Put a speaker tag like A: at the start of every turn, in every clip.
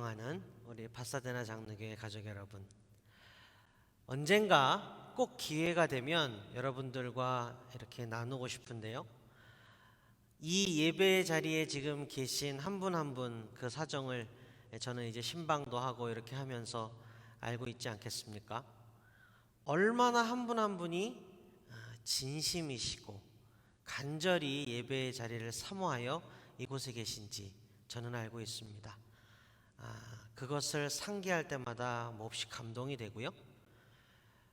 A: 존경하는 우리 파사데나 장로교회 가족 여러분, 언젠가 꼭 기회가 되면 여러분들과 이렇게 나누고 싶은데요, 이 예배 자리에 지금 계신 한 분 한 분 그 사정을 저는 이제 신방도 하고 이렇게 하면서 알고 있지 않겠습니까? 얼마나 한 분 한 분이 진심이시고 간절히 예배의 자리를 사모하여 이곳에 계신지 저는 알고 있습니다. 그것을 상기할 때마다 몹시 감동이 되고요,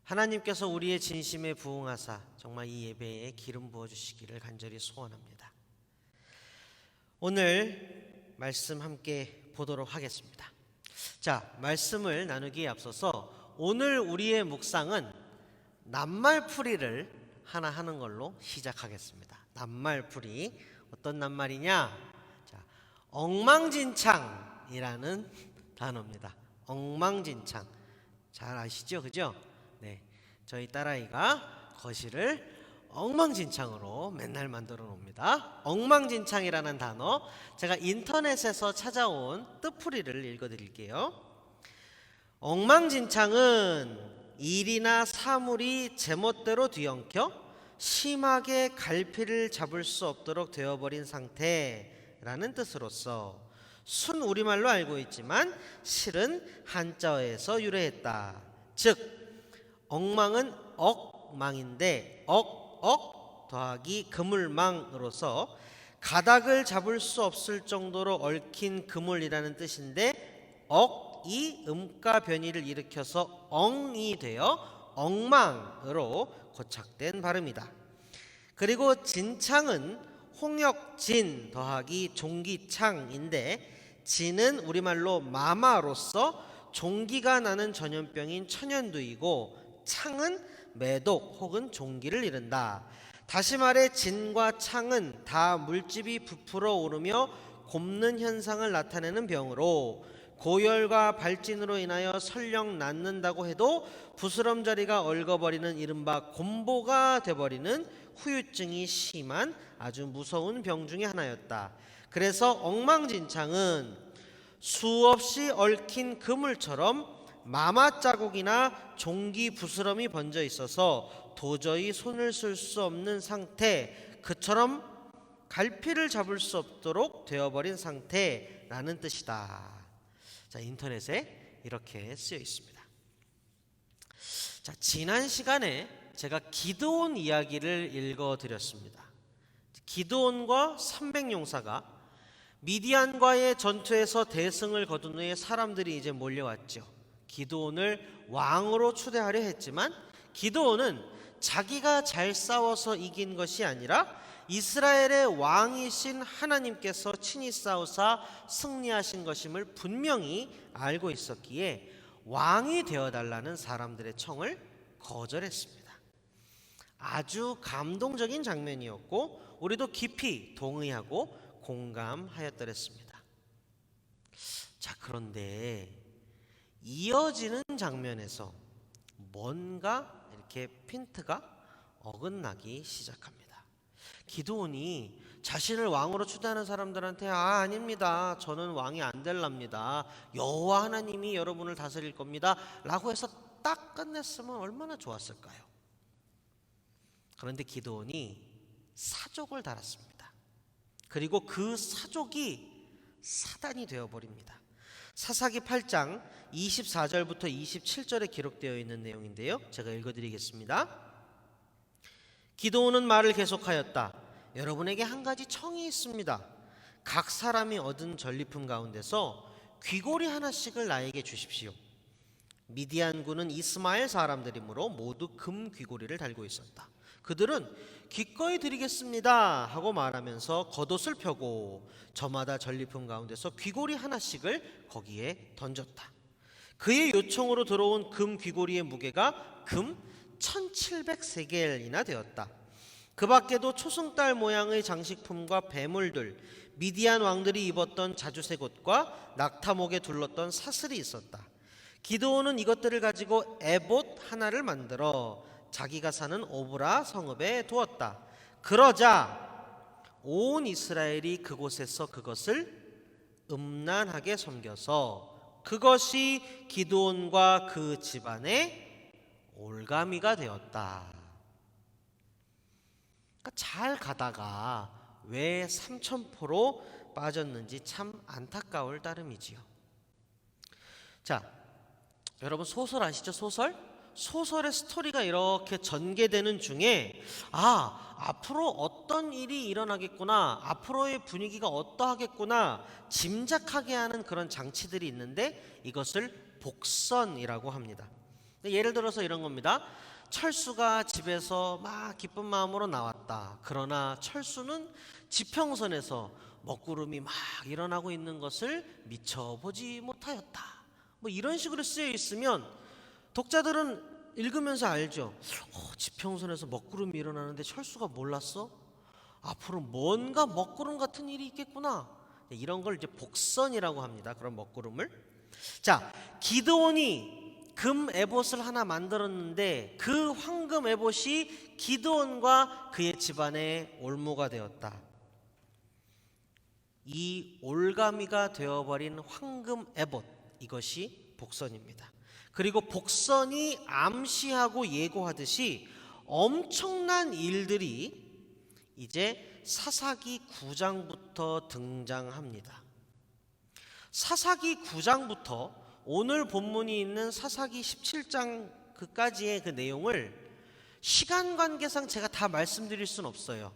A: 하나님께서 우리의 진심에 부응하사 정말 이 예배에 기름 부어주시기를 간절히 소원합니다. 오늘 말씀 함께 보도록 하겠습니다. 자, 말씀을 나누기에 앞서서 오늘 우리의 묵상은 낱말풀이를 하나 하는 걸로 시작하겠습니다. 낱말풀이, 어떤 낱말이냐? 자, 엉망진창이라는 단어입니다. 엉망진창, 잘 아시죠? 그죠? 네, 저희 딸아이가 거실을 엉망진창으로 맨날 만들어 놓습니다. 엉망진창이라는 단어, 제가 인터넷에서 찾아온 뜻풀이를 읽어드릴게요. 엉망진창은 일이나 사물이 제멋대로 뒤엉켜 심하게 갈피를 잡을 수 없도록 되어버린 상태라는 뜻으로서 순 우리말로 알고 있지만 실은 한자어에서 유래했다. 즉 엉망은 억망인데 억 더하기 그물망으로서 가닥을 잡을 수 없을 정도로 얽힌 그물이라는 뜻인데, 억이 음가 변이를 일으켜서 엉이 되어 엉망으로 고착된 발음이다. 그리고 진창은 홍역진 더하기 종기창인데, 진은 우리말로 마마로서 종기가 나는 전염병인 천연두이고, 창은 매독 혹은 종기를 이른다. 다시 말해 진과 창은 다 물집이 부풀어 오르며 곪는 현상을 나타내는 병으로, 고열과 발진으로 인하여 설령 낫는다고 해도 부스럼자리가 얽어버리는 이른바 곰보가 돼버리는 후유증이 심한 아주 무서운 병 중에 하나였다. 그래서 엉망진창은 수없이 얽힌 그물처럼 마마 자국이나 종기 부스럼이 번져 있어서 도저히 손을 쓸 수 없는 상태, 그처럼 갈피를 잡을 수 없도록 되어버린 상태라는 뜻이다. 자, 인터넷에 이렇게 쓰여 있습니다. 자, 지난 시간에 제가 기드온 이야기를 읽어드렸습니다. 기드온과 300용사가 미디안과의 전투에서 대승을 거둔 후에 사람들이 이제 몰려왔죠. 기드온을 왕으로 추대하려 했지만 기드온은 자기가 잘 싸워서 이긴 것이 아니라 이스라엘의 왕이신 하나님께서 친히 싸우사 승리하신 것임을 분명히 알고 있었기에 왕이 되어달라는 사람들의 청을 거절했습니다. 아주 감동적인 장면이었고 우리도 깊이 동의하고 공감하였더랬습니다. 자, 그런데 이어지는 장면에서 뭔가 이렇게 핀트가 어긋나기 시작합니다. 기드온이 자신을 왕으로 추대하는 사람들한테 아닙니다, 저는 왕이 안 될랍니다, 여호와 하나님이 여러분을 다스릴 겁니다 라고 해서 딱 끝냈으면 얼마나 좋았을까요? 그런데 기드온이 사족을 달았습니다. 그리고 그 사족이 사단이 되어버립니다. 사사기 8장 24절부터 27절에 기록되어 있는 내용인데요, 제가 읽어드리겠습니다. 기드온은 말을 계속하였다. 여러분에게 한 가지 청이 있습니다. 각 사람이 얻은 전리품 가운데서 귀고리 하나씩을 나에게 주십시오. 미디안군은 이스마엘 사람들이므로 모두 금 귀고리를 달고 있었다. 그들은 기꺼이 드리겠습니다 하고 말하면서 겉옷을 펴고 저마다 전리품 가운데서 귀고리 하나씩을 거기에 던졌다. 그의 요청으로 들어온 금 귀고리의 무게가 금 1700세겔이나 되었다. 그 밖에도 초승달 모양의 장식품과 배물들, 미디안 왕들이 입었던 자주색 옷과 낙타목에 둘렀던 사슬이 있었다. 기드온은 이것들을 가지고 에봇 하나를 만들어 자기가 사는 오브라 성읍에 두었다. 그러자 온 이스라엘이 그곳에서 그것을 음란하게 섬겨서 그것이 기드온과 그 집안의 올가미가 되었다. 그러니까 잘 가다가 왜 삼천포로 빠졌는지 참 안타까울 따름이지요. 자, 여러분 소설 아시죠? 소설의 스토리가 이렇게 전개되는 중에 앞으로 어떤 일이 일어나겠구나, 앞으로의 분위기가 어떠하겠구나 짐작하게 하는 그런 장치들이 있는데 이것을 복선이라고 합니다. 예를 들어서 이런 겁니다. 철수가 집에서 막 기쁜 마음으로 나왔다. 그러나 철수는 지평선에서 먹구름이 막 일어나고 있는 것을 미처 보지 못하였다. 뭐 이런 식으로 쓰여 있으면 독자들은 읽으면서 알죠. 지평선에서 먹구름이 일어나는데 철수가 몰랐어? 앞으로 뭔가 먹구름 같은 일이 있겠구나. 이런 걸 이제 복선이라고 합니다. 그런 먹구름을. 자, 기드온이 금 에봇을 하나 만들었는데 그 황금 에봇이 기드온과 그의 집안의 올무가 되었다. 이 올가미가 되어버린 황금 에봇, 이것이 복선입니다. 그리고 복선이 암시하고 예고하듯이 엄청난 일들이 이제 사사기 9장부터 등장합니다. 사사기 9장부터 오늘 본문이 있는 사사기 17장 그까지의 그 내용을 시간 관계상 제가 다 말씀드릴 수는 없어요.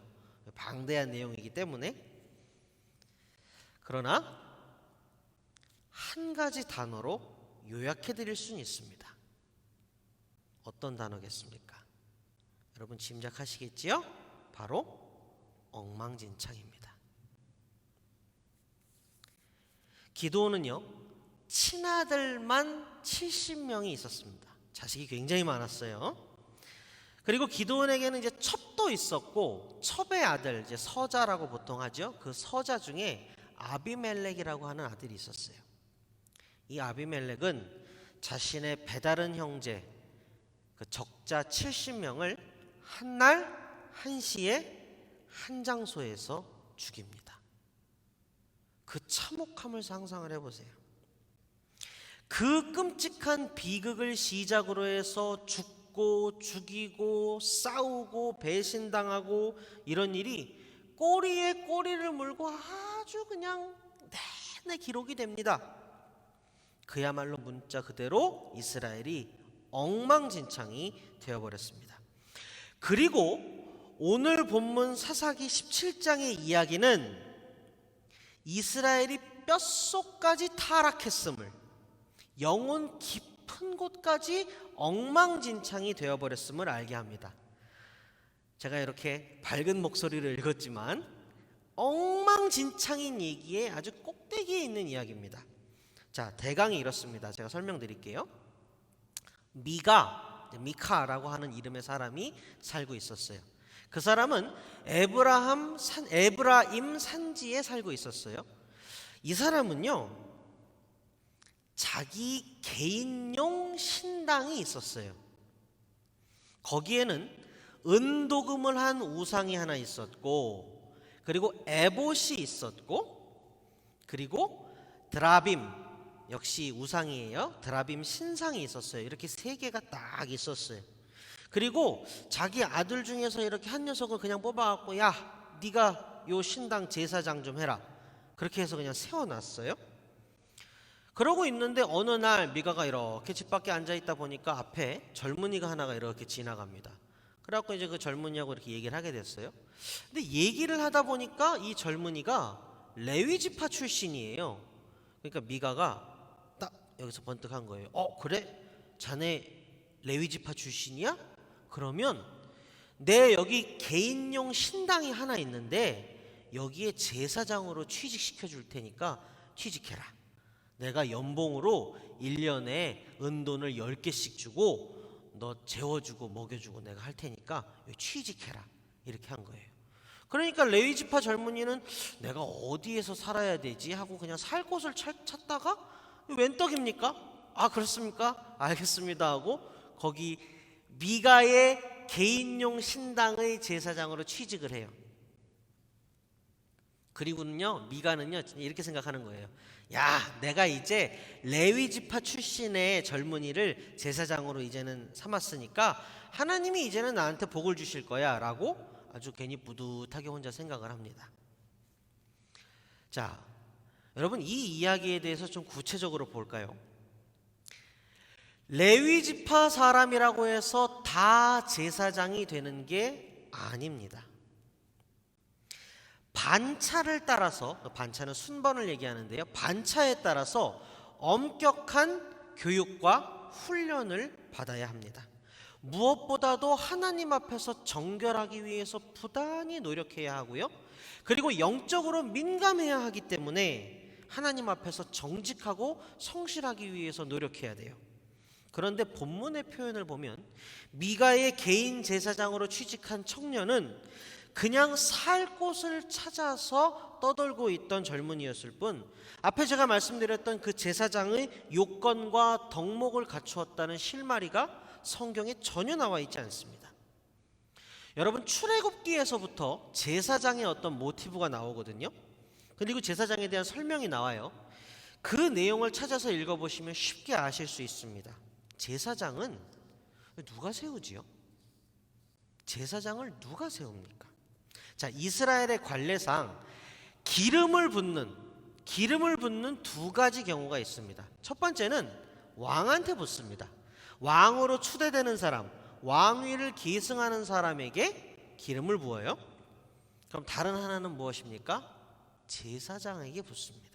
A: 방대한 내용이기 때문에. 그러나 한 가지 단어로 요약해 드릴 수는 있습니다. 어떤 단어겠습니까? 여러분 짐작하시겠지요? 바로 엉망진창입니다. 기드온은요, 친아들만 70명이 있었습니다. 자식이 굉장히 많았어요. 그리고 기드온에게는 이제 첩도 있었고, 첩의 아들, 이제 서자라고 보통 하죠. 그 서자 중에 아비멜렉이라고 하는 아들이 있었어요. 이 아비멜렉은 자신의 배다른 형제 그 적자 70명을 한날 한시에 한 장소에서 죽입니다. 그 참혹함을 상상을 해보세요. 그 끔찍한 비극을 시작으로 해서 죽고 죽이고 싸우고 배신당하고 이런 일이 꼬리에 꼬리를 물고 아주 그냥 내내 기록이 됩니다. 그야말로 문자 그대로 이스라엘이 엉망진창이 되어버렸습니다. 그리고 오늘 본문 사사기 17장의 이야기는 이스라엘이 뼛속까지 타락했음을, 영혼 깊은 곳까지 엉망진창이 되어버렸음을 알게 합니다. 제가 이렇게 밝은 목소리를 읽었지만 엉망진창인 얘기에 아주 꼭대기에 있는 이야기입니다. 자, 대강이 이렇습니다. 제가 설명드릴게요. 미카라고 하는 이름의 사람이 살고 있었어요. 그 사람은 에브라임 산지에 살고 있었어요. 이 사람은요, 자기 개인용 신당이 있었어요. 거기에는 은도금을 한 우상이 하나 있었고, 그리고 에봇이 있었고, 그리고 드라빔, 역시 우상이에요. 드라빔 신상이 있었어요. 이렇게 세 개가 딱 있었어요. 그리고 자기 아들 중에서 이렇게 한 녀석을 그냥 뽑아갖고, 야, 네가 요 신당 제사장 좀 해라. 그렇게 해서 그냥 세워놨어요. 그러고 있는데 어느 날 미가가 이렇게 집 밖에 앉아있다 보니까 앞에 젊은이가 하나가 이렇게 지나갑니다. 그래갖고 이제 그 젊은이하고 이렇게 얘기를 하게 됐어요. 근데 얘기를 하다 보니까 이 젊은이가 레위 지파 출신이에요. 그러니까 미가가 딱 여기서 번뜩한 거예요. 그래? 자네 레위 지파 출신이야? 그러면 내 여기 개인용 신당이 하나 있는데 여기에 제사장으로 취직시켜 줄 테니까 취직해라. 내가 연봉으로 1년에 은돈을 10개씩 주고 너 재워주고 먹여주고 내가 할 테니까 취직해라. 이렇게 한 거예요. 그러니까 레위 지파 젊은이는 내가 어디에서 살아야 되지 하고 그냥 살 곳을 찾다가 웬 떡입니까? 아, 그렇습니까? 알겠습니다 하고 거기 미가의 개인용 신당의 제사장으로 취직을 해요. 그리고는요, 미가는요 이렇게 생각하는 거예요. 야, 내가 이제 레위 지파 출신의 젊은이를 제사장으로 이제는 삼았으니까 하나님이 이제는 나한테 복을 주실 거야 라고 아주 괜히 뿌듯하게 혼자 생각을 합니다. 자, 여러분, 이 이야기에 대해서 좀 구체적으로 볼까요? 레위 지파 사람이라고 해서 다 제사장이 되는 게 아닙니다. 반차를 따라서, 반차는 순번을 얘기하는데요, 반차에 따라서 엄격한 교육과 훈련을 받아야 합니다. 무엇보다도 하나님 앞에서 정결하기 위해서 부단히 노력해야 하고요, 그리고 영적으로 민감해야 하기 때문에 하나님 앞에서 정직하고 성실하기 위해서 노력해야 돼요. 그런데 본문의 표현을 보면 미가의 개인 제사장으로 취직한 청년은 그냥 살 곳을 찾아서 떠돌고 있던 젊은이였을 뿐, 앞에 제가 말씀드렸던 그 제사장의 요건과 덕목을 갖추었다는 실마리가 성경에 전혀 나와 있지 않습니다. 여러분, 출애굽기에서부터 제사장의 어떤 모티브가 나오거든요. 그리고 제사장에 대한 설명이 나와요. 그 내용을 찾아서 읽어보시면 쉽게 아실 수 있습니다. 제사장은 누가 세우지요? 제사장을 누가 세웁니까? 자, 이스라엘의 관례상 기름을 붓는 두 가지 경우가 있습니다. 첫 번째는 왕한테 붓습니다. 왕으로 추대되는 사람, 왕위를 계승하는 사람에게 기름을 부어요. 그럼 다른 하나는 무엇입니까? 제사장에게 붓습니다.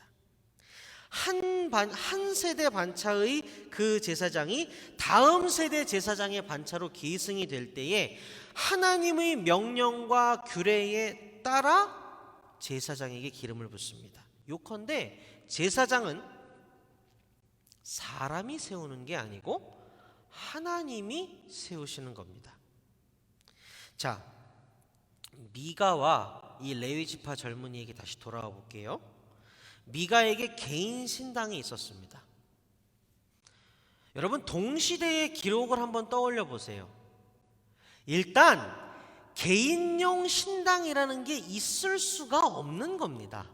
A: 한 세대 반차의 그 제사장이 다음 세대 제사장의 반차로 계승이 될 때에 하나님의 명령과 규례에 따라 제사장에게 기름을 붓습니다. 요컨대 제사장은 사람이 세우는 게 아니고 하나님이 세우시는 겁니다. 자, 미가와 이 레위 지파 젊은이에게 다시 돌아와 볼게요. 미가에게 개인 신당이 있었습니다. 여러분, 동시대의 기록을 한번 떠올려 보세요. 일단 개인용 신당이라는 게 있을 수가 없는 겁니다.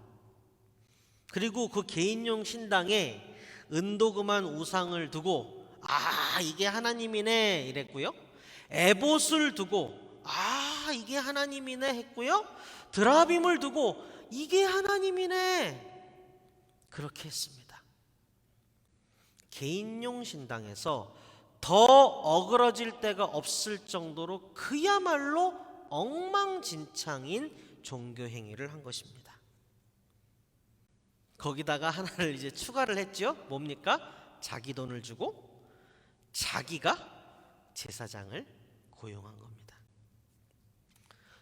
A: 그리고 그 개인용 신당에 은도금한 우상을 두고 이게 하나님이네 이랬고요, 에봇을 두고 이게 하나님이네 했고요, 드라빔을 두고 이게 하나님이네 그렇게 했습니다. 개인용 신당에서 더 어그러질 데가 없을 정도로 그야말로 엉망진창인 종교 행위를 한 것입니다. 거기다가 하나를 이제 추가를 했죠. 뭡니까? 자기 돈을 주고 자기가 제사장을 고용한 겁니다.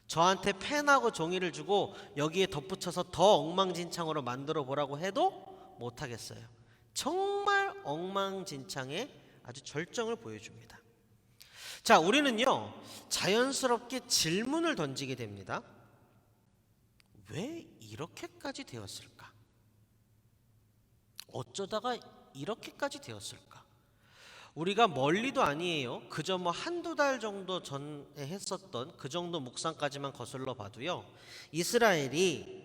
A: 저한테 펜하고 종이를 주고 여기에 덧붙여서 더 엉망진창으로 만들어 보라고 해도 못하겠어요. 정말 엉망진창의 아주 절정을 보여줍니다. 자, 우리는요 자연스럽게 질문을 던지게 됩니다. 왜 이렇게까지 되었을까? 어쩌다가 이렇게까지 되었을까? 우리가 멀리도 아니에요. 그저 한두 달 정도 전에 했었던 그 정도 묵상까지만 거슬러 봐도요, 이스라엘이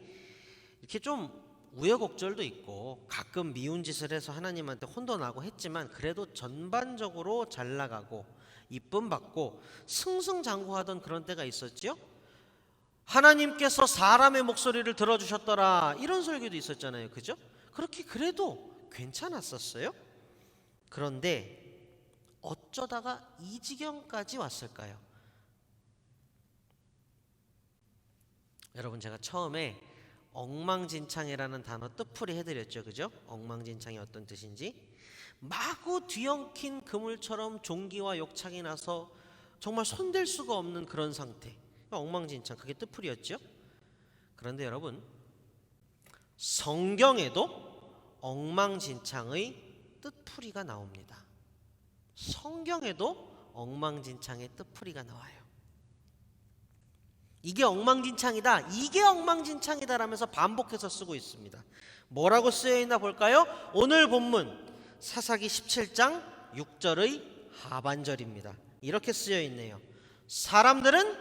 A: 이렇게 좀 우여곡절도 있고 가끔 미운 짓을 해서 하나님한테 혼도 나고 했지만 그래도 전반적으로 잘 나가고 이쁨 받고 승승장구하던 그런 때가 있었죠. 하나님께서 사람의 목소리를 들어주셨더라 이런 설교도 있었잖아요. 그죠? 그렇게 그래도 괜찮았었어요. 그런데 어쩌다가 이 지경까지 왔을까요? 여러분, 제가 처음에 엉망진창이라는 단어 뜻풀이 해드렸죠. 그죠? 엉망진창이 어떤 뜻인지. 마구 뒤엉킨 그물처럼 종기와 욕창이 나서 정말 손댈 수가 없는 그런 상태, 엉망진창, 그게 뜻풀이었죠. 그런데 여러분, 성경에도 엉망진창의 뜻풀이가 나옵니다. 성경에도 엉망진창의 뜻풀이가 나와요. 이게 엉망진창이다, 이게 엉망진창이다 라면서 반복해서 쓰고 있습니다. 뭐라고 쓰여있나 볼까요? 오늘 본문 사사기 17장 6절의 하반절입니다. 이렇게 쓰여있네요. 사람들은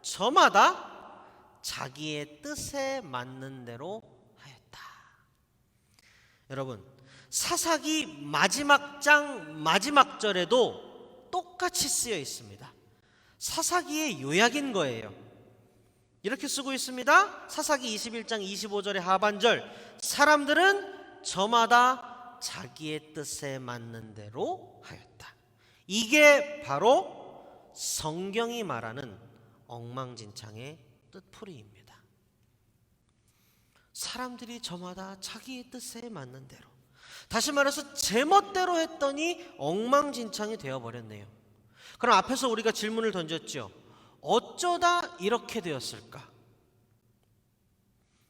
A: 저마다 자기의 뜻에 맞는 대로 하였다. 여러분, 사사기 마지막 장 마지막 절에도 똑같이 쓰여 있습니다. 사사기의 요약인 거예요. 이렇게 쓰고 있습니다. 사사기 21장 25절의 하반절, 사람들은 저마다 자기의 뜻에 맞는 대로 하였다. 이게 바로 성경이 말하는 엉망진창의 뜻풀이입니다. 사람들이 저마다 자기의 뜻에 맞는 대로, 다시 말해서 제멋대로 했더니 엉망진창이 되어버렸네요. 그럼 앞에서 우리가 질문을 던졌죠. 어쩌다 이렇게 되었을까?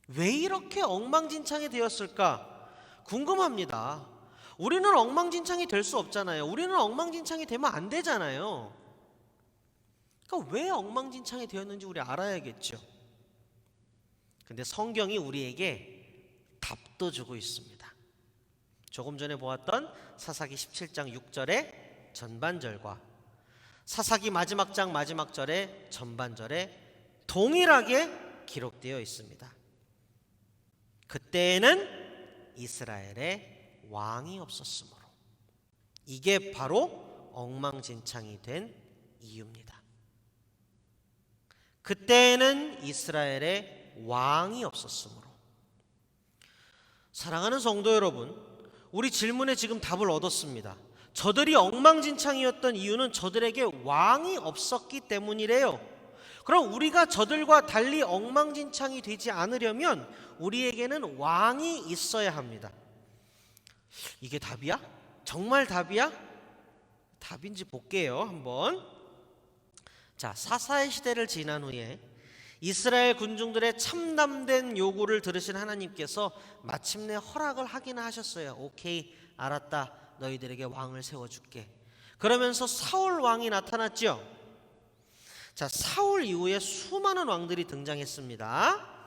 A: 왜 이렇게 엉망진창이 되었을까? 궁금합니다. 우리는 엉망진창이 될 수 없잖아요. 우리는 엉망진창이 되면 안 되잖아요. 그러니까 왜 엉망진창이 되었는지 우리 알아야겠죠. 근데 성경이 우리에게 답도 주고 있습니다. 조금 전에 보았던 사사기 17장 6절의 전반절과 사사기 마지막 장 마지막 절의 전반절에 동일하게 기록되어 있습니다. 그때에는 이스라엘에 왕이 없었으므로, 이게 바로 엉망진창이 된 이유입니다. 그때에는 이스라엘에 왕이 없었으므로. 사랑하는 성도 여러분, 우리 질문에 지금 답을 얻었습니다. 저들이 엉망진창이었던 이유는 저들에게 왕이 없었기 때문이래요. 그럼 우리가 저들과 달리 엉망진창이 되지 않으려면 우리에게는 왕이 있어야 합니다. 이게 답이야? 정말 답이야? 답인지 볼게요, 한번. 자, 사사의 시대를 지난 후에 이스라엘 군중들의 참담된 요구를 들으신 하나님께서 마침내 허락을 하기는 하셨어요. 오케이, 알았다. 너희들에게 왕을 세워줄게. 그러면서 사울 왕이 나타났죠. 자, 사울 이후에 수많은 왕들이 등장했습니다.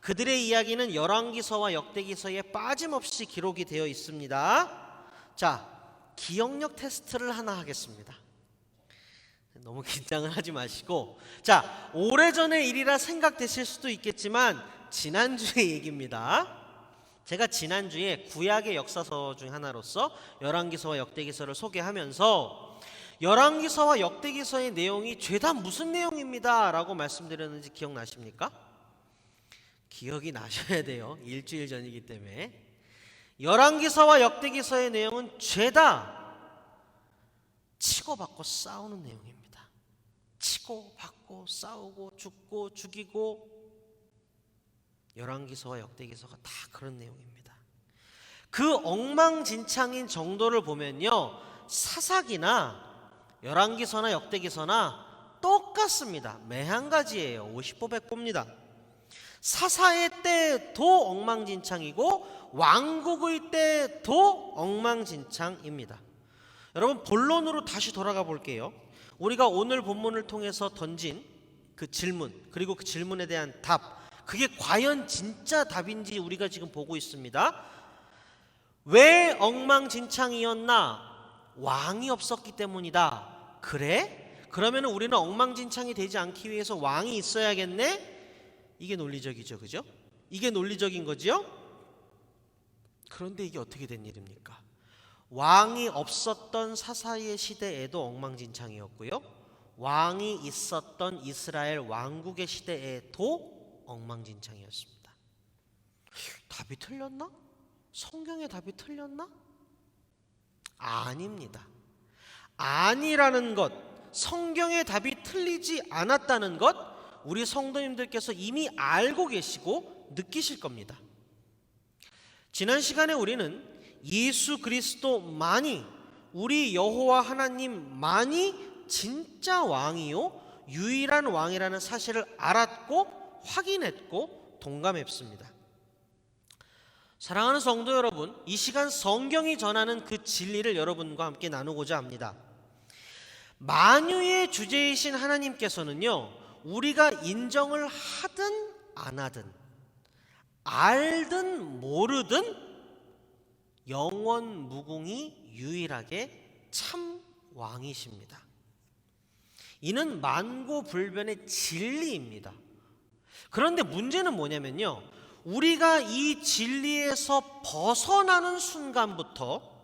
A: 그들의 이야기는 열왕기서와 역대기서에 빠짐없이 기록이 되어 있습니다. 자, 기억력 테스트를 하나 하겠습니다. 너무 긴장을 하지 마시고, 자, 오래전의 일이라 생각되실 수도 있겠지만 지난주의 얘기입니다. 제가 지난주에 구약의 역사서 중 하나로서 열왕기서와 역대기서를 소개하면서 열왕기서와 역대기서의 내용이 죄다 무슨 내용입니다 라고 말씀드렸는지 기억나십니까? 기억이 나셔야 돼요. 일주일 전이기 때문에. 열왕기서와 역대기서의 내용은 죄다 치고받고 싸우는 내용입니다. 치고받고 싸우고 죽고 죽이고, 열왕기서와 역대기서가 다 그런 내용입니다. 그 엉망진창인 정도를 보면요, 사사기나 열왕기서나 역대기서나 똑같습니다. 매한 가지예요. 50보 100보입니다. 사사의 때도 엉망진창이고 왕국의 때도 엉망진창입니다. 여러분, 본론으로 다시 돌아가 볼게요. 우리가 오늘 본문을 통해서 던진 그 질문, 그리고 그 질문에 대한 답, 그게 과연 진짜 답인지 우리가 지금 보고 있습니다. 왜 엉망진창이었나? 왕이 없었기 때문이다. 그래? 그러면 우리는 엉망진창이 되지 않기 위해서 왕이 있어야겠네? 이게 논리적이죠, 그죠? 이게 논리적인 거죠? 그런데 이게 어떻게 된 일입니까? 왕이 없었던 사사의 시대에도 엉망진창이었고요, 왕이 있었던 이스라엘 왕국의 시대에도 엉망진창이었습니다. 답이 틀렸나? 성경의 답이 틀렸나? 아닙니다. 아니라는 것, 성경의 답이 틀리지 않았다는 것, 우리 성도님들께서 이미 알고 계시고 느끼실 겁니다. 지난 시간에 우리는 예수 그리스도만이, 우리 여호와 하나님만이 진짜 왕이요 유일한 왕이라는 사실을 알았고 확인했고 동감했습니다. 사랑하는 성도 여러분, 이 시간 성경이 전하는 그 진리를 여러분과 함께 나누고자 합니다. 만유의 주제이신 하나님께서는요, 우리가 인정을 하든 안 하든, 알든 모르든 영원 무궁히 유일하게 참 왕이십니다. 이는 만고불변의 진리입니다. 그런데 문제는 뭐냐면요, 우리가 이 진리에서 벗어나는 순간부터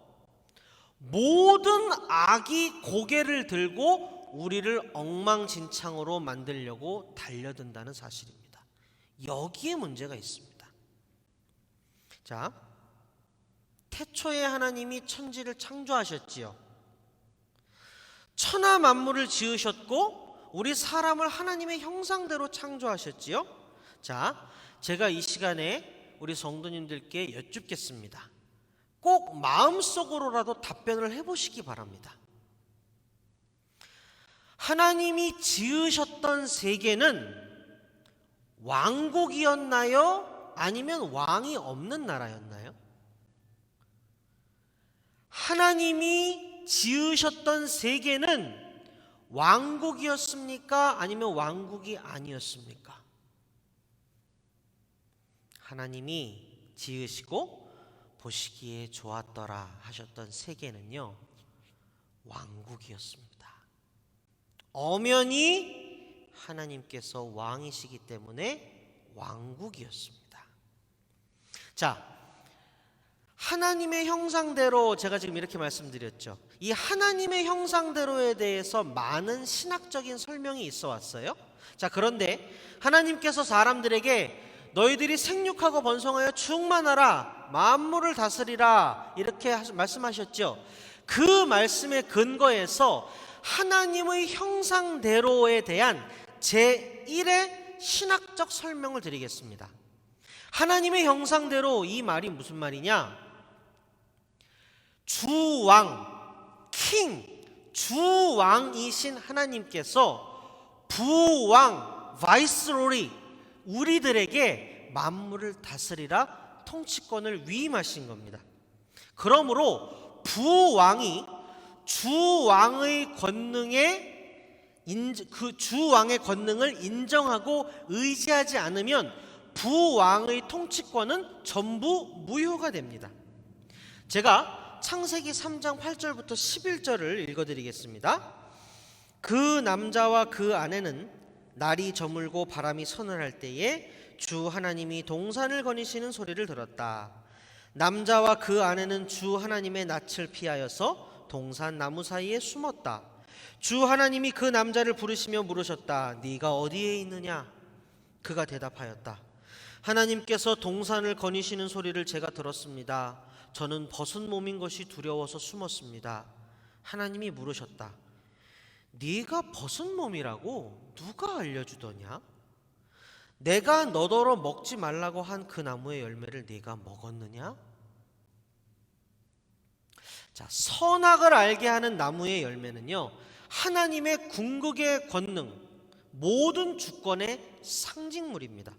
A: 모든 악이 고개를 들고 우리를 엉망진창으로 만들려고 달려든다는 사실입니다. 여기에 문제가 있습니다. 자, 태초에 하나님이 천지를 창조하셨지요. 천하 만물을 지으셨고 우리 사람을 하나님의 형상대로 창조하셨지요. 자, 제가 이 시간에 우리 성도님들께 여쭙겠습니다. 꼭 마음속으로라도 답변을 해보시기 바랍니다. 하나님이 지으셨던 세계는 왕국이었나요? 아니면 왕이 없는 나라였나요? 하나님이 지으셨던 세계는 왕국이었습니까? 아니면 왕국이 아니었습니까? 하나님이 지으시고 보시기에 좋았더라 하셨던 세계는요, 왕국이었습니다. 엄연히 하나님께서 왕이시기 때문에 왕국이었습니다. 자, 하나님의 형상대로, 제가 지금 이렇게 말씀드렸죠. 이 하나님의 형상대로에 대해서 많은 신학적인 설명이 있어 왔어요. 자, 그런데 하나님께서 사람들에게 너희들이 생육하고 번성하여 충만하라, 만물을 다스리라, 이렇게 말씀하셨죠. 그 말씀의 근거에서 하나님의 형상대로에 대한 제1의 신학적 설명을 드리겠습니다. 하나님의 형상대로, 이 말이 무슨 말이냐? 주왕, 주왕이신 하나님께서 부왕, 바이스로리, 우리들에게 만물을 다스리라 통치권을 위임하신 겁니다. 그러므로 부왕이 주왕의 권능을 인정하고 의지하지 않으면 부왕의 통치권은 전부 무효가 됩니다. 제가 창세기 3장 8절부터 11절을 읽어드리겠습니다. 그 남자와 그 아내는 날이 저물고 바람이 서늘할 때에 주 하나님이 동산을 거니시는 소리를 들었다. 남자와 그 아내는 주 하나님의 낯을 피하여서 동산 나무 사이에 숨었다. 주 하나님이 그 남자를 부르시며 물으셨다. 네가 어디에 있느냐? 그가 대답하였다. 하나님께서 동산을 거니시는 소리를 제가 들었습니다. 저는 벗은 몸인 것이 두려워서 숨었습니다. 하나님이 물으셨다. 네가 벗은 몸이라고 누가 알려주더냐? 내가 너더러 먹지 말라고 한 그 나무의 열매를 네가 먹었느냐? 자, 선악을 알게 하는 나무의 열매는요, 하나님의 궁극의 권능, 모든 주권의 상징물입니다.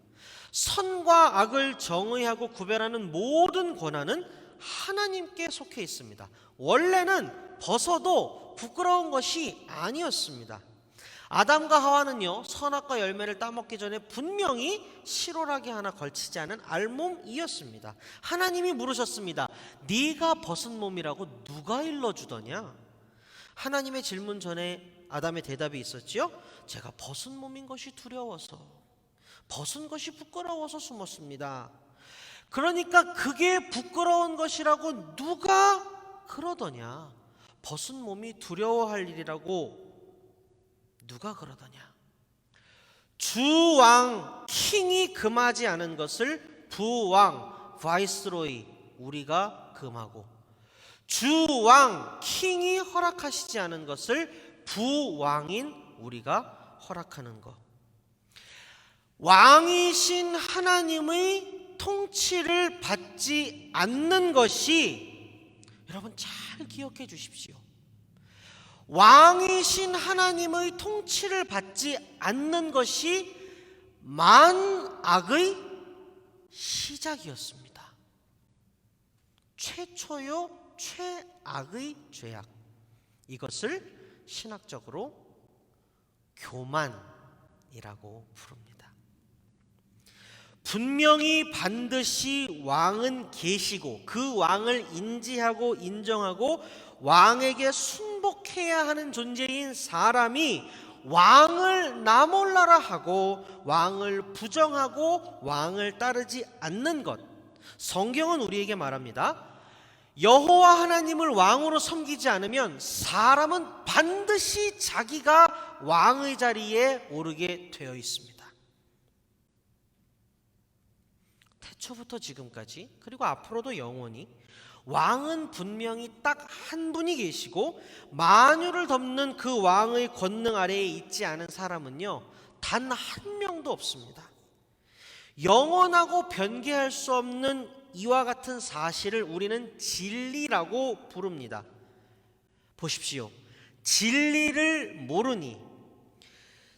A: 선과 악을 정의하고 구별하는 모든 권한은 하나님께 속해 있습니다. 원래는 벗어도 부끄러운 것이 아니었습니다. 아담과 하와는요, 선악과 열매를 따먹기 전에 분명히 실오라기 하나 걸치지 않은 알몸이었습니다. 하나님이 물으셨습니다. 네가 벗은 몸이라고 누가 일러주더냐? 하나님의 질문 전에 아담의 대답이 있었지요. 제가 벗은 몸인 것이 두려워서, 벗은 것이 부끄러워서 숨었습니다. 그러니까 그게 부끄러운 것이라고 누가 그러더냐? 벗은 몸이 두려워할 일이라고 누가 그러더냐? 주왕, 킹이 금하지 않은 것을 부왕, 바이스로이, 우리가 금하고, 주왕, 킹이 허락하시지 않은 것을 부왕인 우리가 허락하는 것. 왕이신 하나님의 통치를 받지 않는 것이, 여러분 잘 기억해 주십시오. 왕이신 하나님의 통치를 받지 않는 것이 만악의 시작이었습니다. 최초요 최악의 죄악. 이것을 신학적으로 교만이라고 부릅니다. 분명히 반드시 왕은 계시고 그 왕을 인지하고 인정하고 왕에게 순복해야 하는 존재인 사람이 왕을 나 몰라라 하고 왕을 부정하고 왕을 따르지 않는 것, 성경은 우리에게 말합니다. 여호와 하나님을 왕으로 섬기지 않으면 사람은 반드시 자기가 왕의 자리에 오르게 되어 있습니다. 태초부터 지금까지, 그리고 앞으로도 영원히 왕은 분명히 딱 한 분이 계시고 만유를 덮는 그 왕의 권능 아래에 있지 않은 사람은요, 단 한 명도 없습니다. 영원하고 변개할 수 없는 이와 같은 사실을 우리는 진리라고 부릅니다. 보십시오. 진리를 모르니,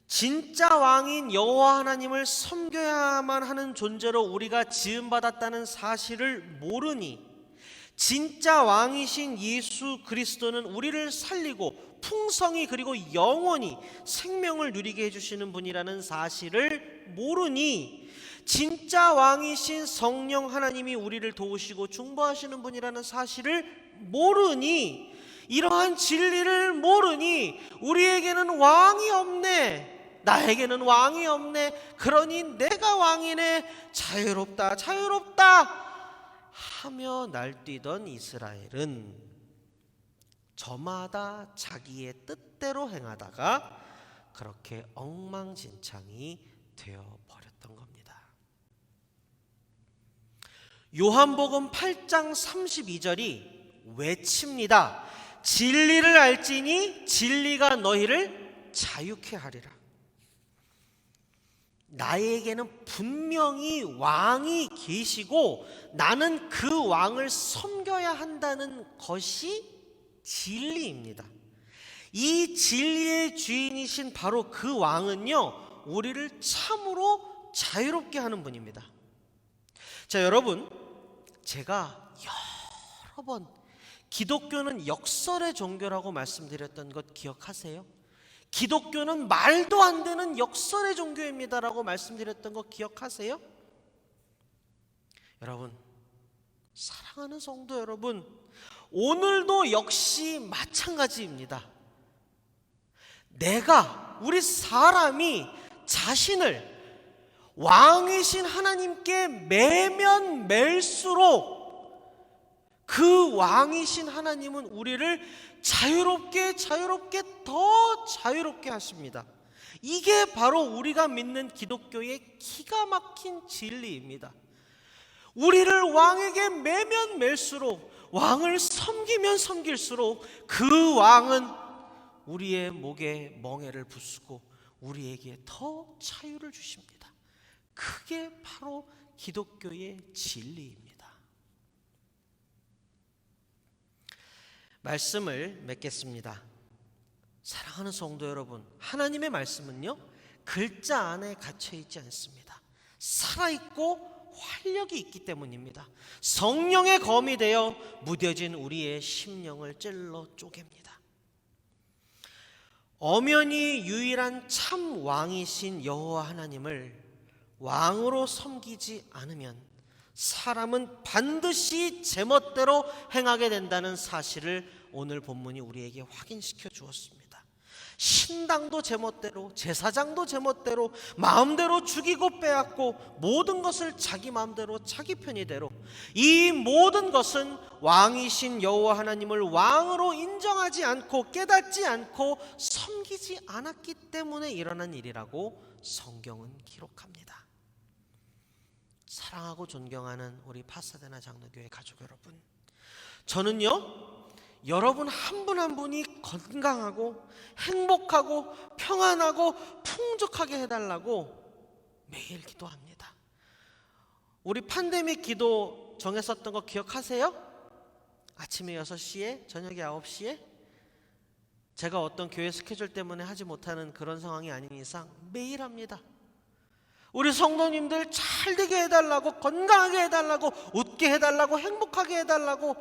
A: 진짜 왕인 여호와 하나님을 섬겨야만 하는 존재로 우리가 지음받았다는 사실을 모르니, 진짜 왕이신 예수 그리스도는 우리를 살리고 풍성히 그리고 영원히 생명을 누리게 해주시는 분이라는 사실을 모르니, 진짜 왕이신 성령 하나님이 우리를 도우시고 중보하시는 분이라는 사실을 모르니, 이러한 진리를 모르니 우리에게는 왕이 없네, 나에게는 왕이 없네, 그러니 내가 왕이네, 자유롭다 자유롭다 하며 날뛰던 이스라엘은 저마다 자기의 뜻대로 행하다가 그렇게 엉망진창이 되어버렸던 겁니다. 요한복음 8장 32절이 외칩니다. 진리를 알지니 진리가 너희를 자유케 하리라. 나에게는 분명히 왕이 계시고 나는 그 왕을 섬겨야 한다는 것이 진리입니다. 이 진리의 주인이신 바로 그 왕은요, 우리를 참으로 자유롭게 하는 분입니다. 자, 여러분, 제가 여러 번 기독교는 역설의 종교라고 말씀드렸던 것 기억하세요? 기독교는 말도 안 되는 역설의 종교입니다라고 말씀드렸던 거 기억하세요? 여러분, 사랑하는 성도 여러분, 오늘도 역시 마찬가지입니다. 우리 사람이 자신을 왕이신 하나님께 매면 맬수록 그 왕이신 하나님은 우리를 자유롭게 더 자유롭게 하십니다. 이게 바로 우리가 믿는 기독교의 기가 막힌 진리입니다. 우리를 왕에게 매면 맬수록, 왕을 섬기면 섬길수록 그 왕은 우리의 목에 멍에를 부수고 우리에게 더 자유를 주십니다. 그게 바로 기독교의 진리입니다. 말씀을 맺겠습니다. 사랑하는 성도 여러분, 하나님의 말씀은요, 글자 안에 갇혀 있지 않습니다. 살아있고 활력이 있기 때문입니다. 성령의 검이 되어 무뎌진 우리의 심령을 찔러 쪼갭니다. 엄연히 유일한 참 왕이신 여호와 하나님을 왕으로 섬기지 않으면 사람은 반드시 제멋대로 행하게 된다는 사실을 오늘 본문이 우리에게 확인시켜 주었습니다. 신당도 제멋대로, 제사장도 제멋대로, 마음대로 죽이고 빼앗고 모든 것을 자기 마음대로 자기 편의대로, 이 모든 것은 왕이신 여호와 하나님을 왕으로 인정하지 않고 깨닫지 않고 섬기지 않았기 때문에 일어난 일이라고 성경은 기록합니다. 사랑하고 존경하는 우리 파사데나 장로교회 가족 여러분, 저는요, 여러분 한 분 한 분이 건강하고 행복하고 평안하고 풍족하게 해달라고 매일 기도합니다. 우리 팬데믹 기도 정했었던 거 기억하세요? 아침에 6시에, 저녁에 9시에. 제가 어떤 교회 스케줄 때문에 하지 못하는 그런 상황이 아닌 이상 매일 합니다. 우리 성도님들 잘 되게 해달라고, 건강하게 해달라고, 웃게 해달라고, 행복하게 해달라고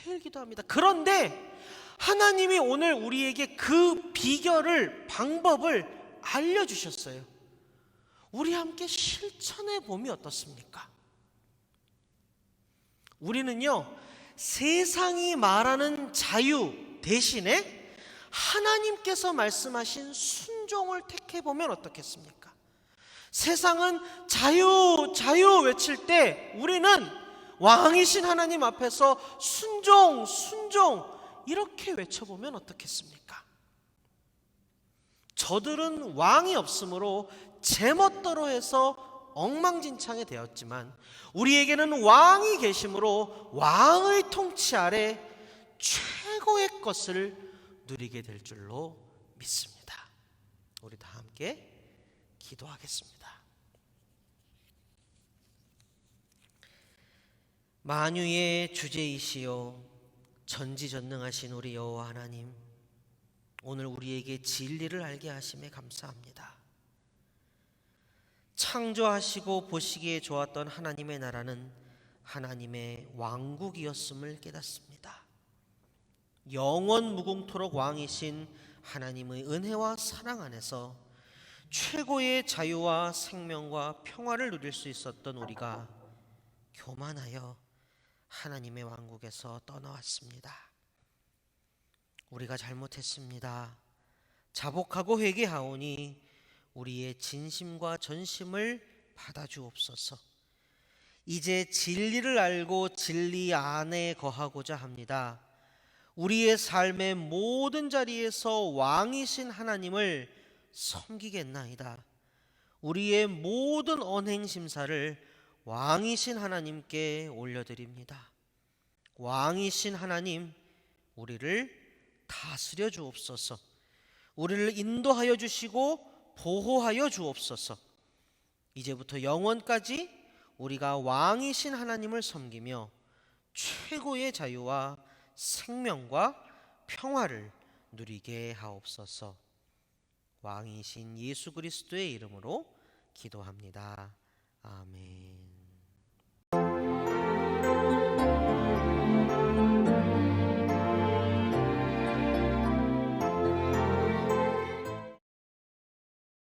A: 매일 기도합니다. 그런데 하나님이 오늘 우리에게 그 비결을, 방법을 알려주셨어요. 우리 함께 실천해 보면 어떻습니까? 우리는요, 세상이 말하는 자유 대신에 하나님께서 말씀하신 순종을 택해 보면 어떻겠습니까? 세상은 자유, 자유 외칠 때 우리는 왕이신 하나님 앞에서 순종, 순종 이렇게 외쳐보면 어떻겠습니까? 저들은 왕이 없으므로 제멋대로 해서 엉망진창이 되었지만 우리에게는 왕이 계심으로 왕의 통치 아래 최고의 것을 누리게 될 줄로 믿습니다. 우리 다 함께 기도하겠습니다. 만유의 주제이시요 전지전능하신 우리 여호와 하나님, 오늘 우리에게 진리를 알게 하심에 감사합니다. 창조하시고 보시기에 좋았던 하나님의 나라는 하나님의 왕국이었음을 깨닫습니다. 영원 무궁토록 왕이신 하나님의 은혜와 사랑 안에서 최고의 자유와 생명과 평화를 누릴 수 있었던 우리가 교만하여 하나님의 왕국에서 떠나왔습니다. 우리가 잘못했습니다. 자복하고 회개하오니 우리의 진심과 전심을 받아주옵소서. 이제 진리를 알고 진리 안에 거하고자 합니다. 우리의 삶의 모든 자리에서 왕이신 하나님을 섬기겠나이다. 우리의 모든 언행 심사를 왕이신 하나님께 올려드립니다. 왕이신 하나님, 우리를 다스려 주옵소서. 우리를 인도하여 주시고 보호하여 주옵소서. 이제부터 영원까지 우리가 왕이신 하나님을 섬기며 최고의 자유와 생명과 평화를 누리게 하옵소서. 왕이신 예수 그리스도의 이름으로 기도합니다. 아멘.